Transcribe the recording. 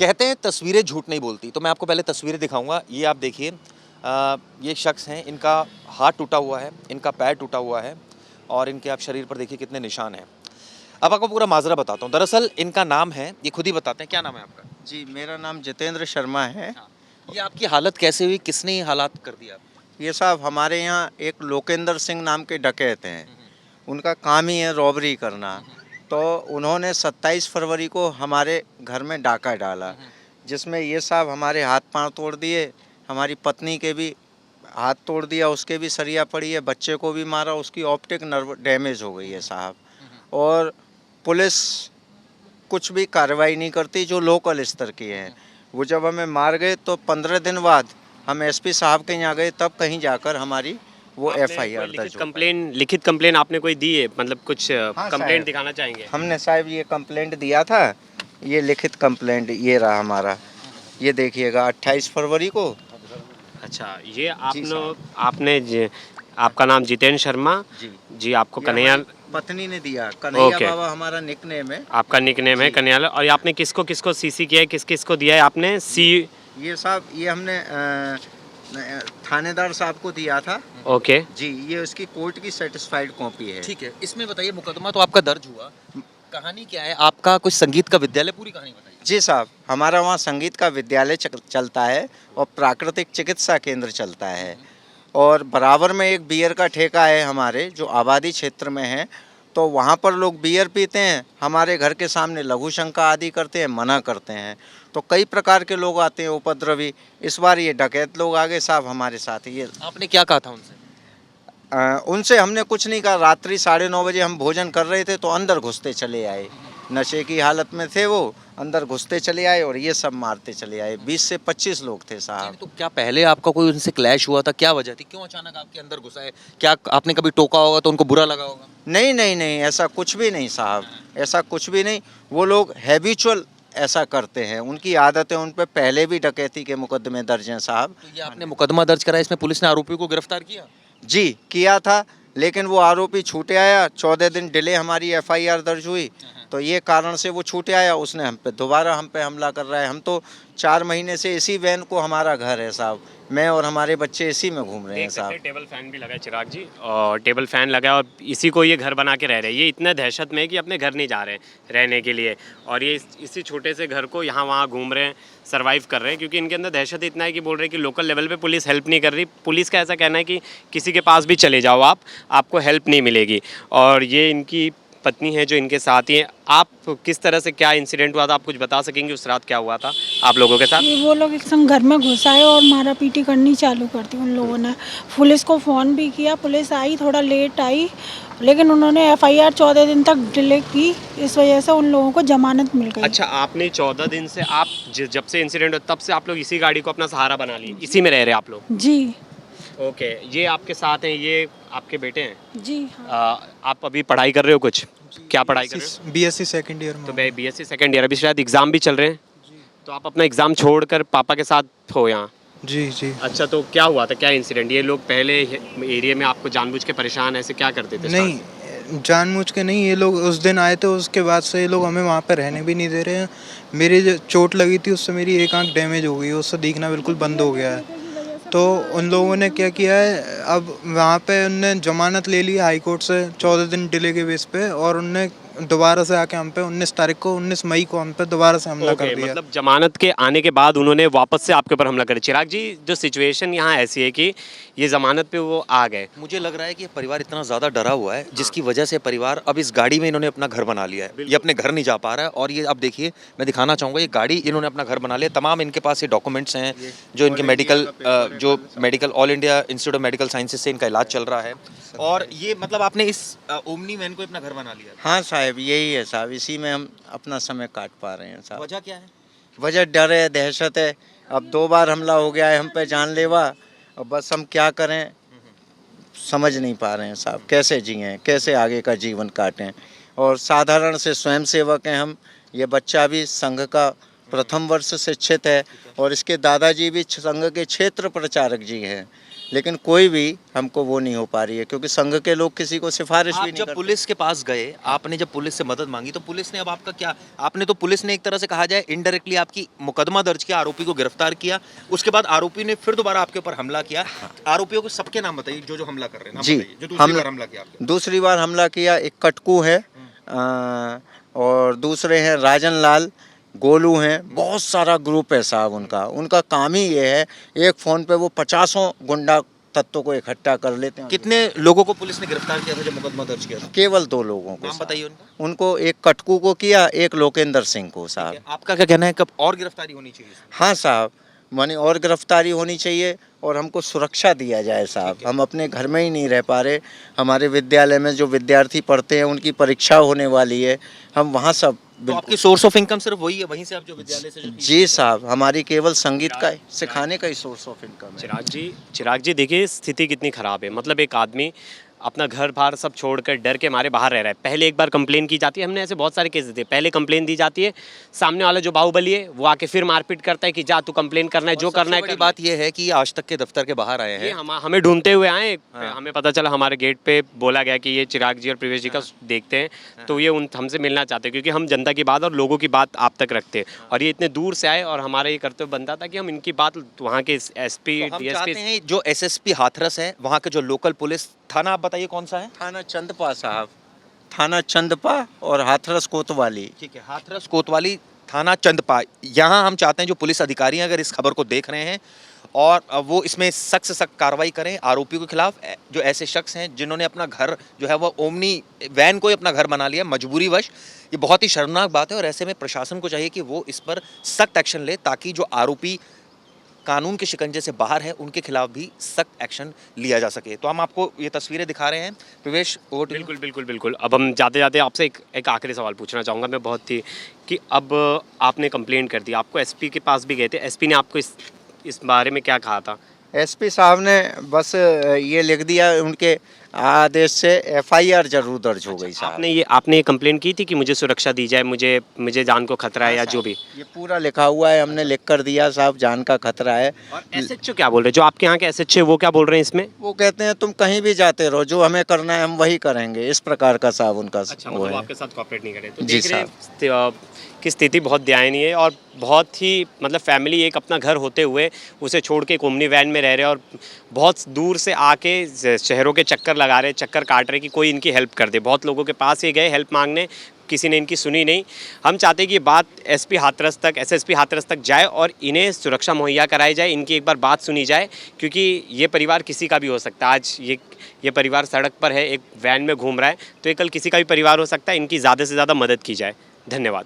कहते हैं तस्वीरें झूठ नहीं बोलती, तो मैं आपको पहले तस्वीरें दिखाऊंगा। ये आप देखिए, ये शख्स हैं, इनका हाथ टूटा हुआ है, इनका पैर टूटा हुआ है और इनके आप शरीर पर देखिए कितने निशान हैं। अब आपको पूरा माजरा बताता हूँ। दरअसल इनका नाम है, ये खुद ही बताते हैं, क्या नाम है आपका? जी, मेरा नाम जितेंद्र शर्मा है। हाँ। ये आपकी हालत कैसे हुई, किसने ये हालात कर दिया? ये साहब हमारे यहाँ एक लोकेंद्र सिंह नाम के डकैत हैं। उनका काम ही है रॉबरी करना। तो उन्होंने 27 फरवरी को हमारे घर में डाका डाला, जिसमें ये साहब हमारे हाथ पांव तोड़ दिए, हमारी पत्नी के भी हाथ तोड़ दिया, उसके भी सरिया पड़ी है, बच्चे को भी मारा, उसकी ऑप्टिक नर्व डैमेज हो गई है साहब। और पुलिस कुछ भी कार्रवाई नहीं करती जो लोकल स्तर की है। वो जब हमें मार गए तो 15 दिन बाद हम एसपी साहब के यहाँ गए, तब कहीं जाकर हमारी वो एफआईआर दर्ज हो गई। लिखित कंप्लेन आपने कोई दी है, मतलब कुछ हाँ, कंप्लेंट साहब। दिखाना चाहेंगे? हमने साहब ये कंप्लेंट दिया था, ये लिखित कंप्लेंट ये रहा हमारा, ये देखिएगा 28 फरवरी को। अच्छा, ये साहब। आपका नाम जितेंद्र शर्मा जी जी, आपको ये कन्हैया हमारी पत्नी ने दिया, कन्हैया ओके। बाबा हमारा निकनेम है। आपका निकनेम है जी। कन्हैया। और आपने किसको किसको सीसी किया है, किस किस को दिया है आपने? ये साहब ये हमने थानेदार साहब को दिया था। ओके जी, ये उसकी कोर्ट की सेटिस्फाइड कॉपी है। ठीक है, इसमें बताइए, मुकदमा तो आपका दर्ज हुआ, कहानी क्या है? आपका कुछ संगीत का विद्यालय, पूरी कहानी बताइए। जी साहब, हमारा वहाँ संगीत का विद्यालय चलता है और प्राकृतिक चिकित्सा केंद्र चलता है, और बराबर में एक बियर का ठेका है हमारे, जो आबादी क्षेत्र में है। तो वहाँ पर लोग बियर पीते हैं, हमारे घर के सामने लघु शंका आदि करते हैं, मना करते हैं। तो कई प्रकार के लोग आते हैं उपद्रवी। इस बार ये डकैत लोग आ गए साहब हमारे साथ। ये आपने क्या कहा था उनसे? उनसे हमने कुछ नहीं कहा। रात्रि 9:30 बजे हम भोजन कर रहे थे तो अंदर घुसते चले आए, नशे की हालत में थे वो, अंदर घुसते चले आए और ये सब मारते चले आए। 20 से 25 लोग थे साहब। तो क्या पहले आपका कोई उनसे क्लैश हुआ था? क्या वजह थी, क्यों अचानक आपके अंदर घुसा है? क्या आपने कभी टोका होगा तो उनको बुरा लगा होगा? नहीं नहीं नहीं, ऐसा कुछ भी नहीं साहब, ऐसा कुछ भी नहीं। वो लोग हैबिचुअल ऐसा करते हैं, उनकी आदत है। उन पर पहले भी डकैती के मुकदमे दर्ज हैं साहब। तो ये आपने मुकदमा दर्ज करा, इसमें पुलिस ने आरोपी को गिरफ्तार किया? जी किया था, लेकिन वो आरोपी छूटे आया। 14 दिन डिले हमारी एफआईआर दर्ज हुई, तो ये कारण से वो छूटे आया। उसने हम पे दोबारा हम पे हमला कर रहा है। हम तो 4 महीने से इसी वैन को हमारा घर है साहब, मैं और हमारे बच्चे इसी में घूम रहे हैं देख सकते साहब। हैं, टेबल फैन भी लगा है चिराग जी, और टेबल फैन लगा है, और इसी को ये घर बना के रह रहे हैं। ये इतना दहशत में है कि अपने घर नहीं जा रहे हैं रहने के लिए, और ये इसी छोटे से घर को यहाँ वहाँ घूम रहे हैं, सर्वाइव कर रहे हैं, क्योंकि इनके अंदर दहशत इतना है कि बोल रहे हैं कि लोकल लेवल पे पुलिस हेल्प नहीं कर रही। पुलिस का ऐसा कहना है कि किसी के पास भी चले जाओ आपको हेल्प नहीं मिलेगी। और ये इनकी पत्नी है जो इनके साथ ही है। आप किस तरह से, क्या इंसिडेंट हुआ था, आप कुछ बता सकेंगे उस रात क्या हुआ था आप लोगों के साथ? ये वो लोग एक संग घर में घुस आए और मारा पीटी करनी चालू कर दी उन लोगों ने। पुलिस को फ़ोन भी किया, पुलिस आई, थोड़ा लेट आई, लेकिन उन्होंने एफआईआर 14 दिन तक डिले की, इस वजह से उन लोगों को जमानत मिल गई। अच्छा, आपने 14 दिन से, आप जब से इंसिडेंट तब से आप लोग इसी गाड़ी को अपना सहारा बना लिए, इसी में रह रहे आप लोग? जी ओके, ये आपके साथ हैं, ये आपके बेटे हैं? जी हाँ। आप अभी पढ़ाई कर रहे हो कुछ? क्या पढ़ाई कर रहे हो? बीएससी सेकंड ईयर में तो हूँ। बीएससी सेकंड ईयर, अभी शायद एग्ज़ाम भी चल रहे हैं, तो आप अपना एग्ज़ाम छोड़कर पापा के साथ हो यहाँ? जी जी। अच्छा, तो क्या हुआ था, क्या इंसिडेंट? ये लोग पहले एरिया में आपको जानबूझ के परेशान ऐसे क्या करते थे? नहीं, जानबूझ के नहीं, ये लोग उस दिन आए थे, उसके बाद से ये लोग हमें वहाँ पे रहने भी नहीं दे रहे हैं। मेरी जो चोट लगी थी उससे मेरी एक आंख डैमेज हो गई, उससे दिखना बिल्कुल बंद हो गया है। तो उन लोगों ने क्या किया है, अब वहाँ पे उनने जमानत ले ली हाई कोर्ट से 14 दिन डिले के बेस पे, और उनने दोबारा से आके हम पे 19 तारीख को, 19 मई को हम पे दोबारा से हमला कर दिया। मतलब जमानत के आने के बाद उन्होंने वापस से आपके ऊपर हमला कर। चिराग जी, जो सिचुएशन यहाँ ऐसी है कि ये जमानत पे वो आ गए, मुझे लग रहा है कि ये परिवार इतना ज़्यादा डरा हुआ है, जिसकी वजह से परिवार अब इस गाड़ी में इन्होंने अपना घर बना लिया है। ये अपने घर नहीं जा पा रहा है, और ये अब देखिए, मैं दिखाना चाहूँगा, ये गाड़ी इन्होंने अपना घर बना लिया। तमाम इनके पास ये डॉक्यूमेंट्स हैं, जो इनके medical all India institute of medical sciences से इनका इलाज चल रहा है। और ये मतलब आपने इस ओमनी वैन को अपना घर बना लिया? हाँ साहब, यही है साहब, इसी में हम अपना समय काट पा रहे हैं साहब। वजह क्या है? वजह डर है, दहशत है। अब 2 बार हमला हो गया है हम पे जानलेवा, अब बस हम क्या करें समझ नहीं पा रहे हैं साहब। कैसे जिएं, कैसे आगे का जीवन काटें। और साधारण से स्वयंसेवक हैं हम। ये बच्चा भी संघ का प्रथम वर्ष शिक्षित है, और इसके दादाजी भी संघ के क्षेत्र प्रचारक जी हैं। लेकिन कोई भी हमको वो नहीं हो पा रही है, क्योंकि संघ के लोग किसी को सिफारिश आप भी नहीं जब करते। पुलिस के पास गए, आपने जब पुलिस से मदद मांगी तो पुलिस ने अब आपका क्या, आपने तो पुलिस ने एक तरह से कहा जाए इनडायरेक्टली आपकी मुकदमा दर्ज किया, आरोपी को गिरफ्तार किया, उसके बाद आरोपी ने फिर दोबारा आपके ऊपर हमला किया। आरोपियों को सबके नाम बताइए जो जो हमला कर रहे हैं, नाम जी, बताइए, जो दूसरी बार हमला किया आपके। दूसरी बार हमला किया एक कटकू है, और दूसरे हैं राजन लाल, गोलू हैं, बहुत सारा ग्रुप है साहब उनका। उनका काम ही ये है, एक फ़ोन पे वो 50 गुंडा तत्वों को इकट्ठा कर लेते हैं। कितने लोगों को पुलिस ने गिरफ्तार किया था जब मुकदमा दर्ज किया था? केवल 2 लोगों को नाम साहब। बताइए उनका। उनको एक कटकू को किया, एक लोकेंद्र सिंह को साहब। आपका क्या कहना है, कब और गिरफ्तारी होनी चाहिए इसमें? हाँ साहब, माने और गिरफ्तारी होनी चाहिए और हमको सुरक्षा दिया जाए साहब। हम अपने घर में ही नहीं रह पा रहे, हमारे विद्यालय में जो विद्यार्थी पढ़ते हैं उनकी परीक्षा होने वाली है, हम वहाँ सब तो आपकी सोर्स ऑफ इनकम सिर्फ वही है, वहीं से आप जो विद्यालय से जो जी साहब, हमारी केवल संगीत का सिखाने का ही सोर्स ऑफ इनकम है। चिराग जी देखिए स्थिति कितनी ख़राब है। मतलब एक आदमी अपना घर बार सब छोड़कर डर के मारे बाहर रह रहा है। पहले एक बार कंप्लेन की जाती है, हमने ऐसे बहुत सारे केस दिए। पहले कंप्लेन दी जाती है, सामने वाला जो बाहुबली है वो आके फिर मारपीट करता है कि जा तू कंप्लेन करना है, जो करना है। बड़ी बात यह है कि आज तक के दफ्तर के बाहर आए ये हैं। हमें ढूंढते हुए आए, हमें पता चला हमारे गेट पे बोला गया कि ये चिराग जी और प्रवेश जी का देखते हैं, तो ये उन हमसे मिलना चाहते हैं, क्योंकि हम जनता की बात और लोगों की बात आप तक रखते हैं। और ये इतने दूर से आए और हमारा ये कर्तव्य बनता था कि हम इनकी बात वहाँ के एसपी तो हम चाहते डीएसपी हैं जो एसएसपी हाथरस है, वहाँ के जो लोकल पुलिस थाना, आप बताइए कौन सा है? थाना चंदपा साहब, थाना चंदपा और हाथरस कोतवाली। ठीक है, हाथरस कोतवाली थाना चंदपा, यहाँ हम चाहते हैं जो पुलिस अधिकारी हैं अगर इस खबर को देख रहे हैं और वो इसमें सख्त से सख्त कार्रवाई करें आरोपियों के खिलाफ। जो ऐसे शख्स हैं जिन्होंने अपना घर जो है वो ओमनी वैन को ही अपना घर बना लिया मजबूरीवश, ये बहुत ही शर्मनाक बात है। और ऐसे में प्रशासन को चाहिए कि वो इस पर सख्त एक्शन ले, ताकि जो आरोपी कानून के शिकंजे से बाहर है उनके खिलाफ भी सख्त एक्शन लिया जा सके। तो हम आपको ये तस्वीरें दिखा रहे हैं। प्रवेश, over to you। बिल्कुल। अब हम जाते जाते आपसे एक आखिरी सवाल पूछना चाहूँगा मैं, बहुत ही कि अब आपने कंप्लेंट कर दी, आपको एसपी के पास भी गए थे, एसपी ने आपको इस बारे में क्या कहा था? एसपी साहब ने बस ये लिख दिया, उनके आदेश से एफआईआर जरूर दर्ज हो गई साहब। आपने ये कंप्लेंट की थी कि मुझे सुरक्षा दी जाए, मुझे जान को खतरा है या जो भी? ये पूरा लिखा हुआ है, हमने लिख कर दिया साहब, जान का खतरा है। और एसएचओ क्या बोल रहे हैं, जो आपके यहाँ के एसएचओ वो क्या बोल रहे हैं इसमें? वो कहते हैं तुम कहीं भी जाते रहो, जो हमें करना है हम वही करेंगे, इस प्रकार का साहब उनका अच्छा, वो मतलब है। आपके साथ कॉपरेट नहीं करे। तो जी देख रहे हैं कि स्थिति बहुत दयनीय है और बहुत ही मतलब फैमिली एक अपना घर होते हुए उसे छोड़ के एक ओमनी वैन में रह रहे हैं और बहुत दूर से आके शहरों के चक्कर लगा रहे, चक्कर काट रहे कि कोई इनकी हेल्प कर दे। बहुत लोगों के पास ये गए हेल्प मांगने, किसी ने इनकी सुनी नहीं। हम चाहते हैं कि ये बात एसपी हाथरस तक, एसएसपी हाथरस तक जाए और इन्हें सुरक्षा मुहैया कराई जाए, इनकी एक बार बात सुनी जाए, क्योंकि ये परिवार किसी का भी हो सकता है। आज ये परिवार सड़क पर है, एक वैन में घूम रहा है, तो ये कल किसी का भी परिवार हो सकता है। इनकी ज़्यादा से ज़्यादा मदद की जाए। धन्यवाद।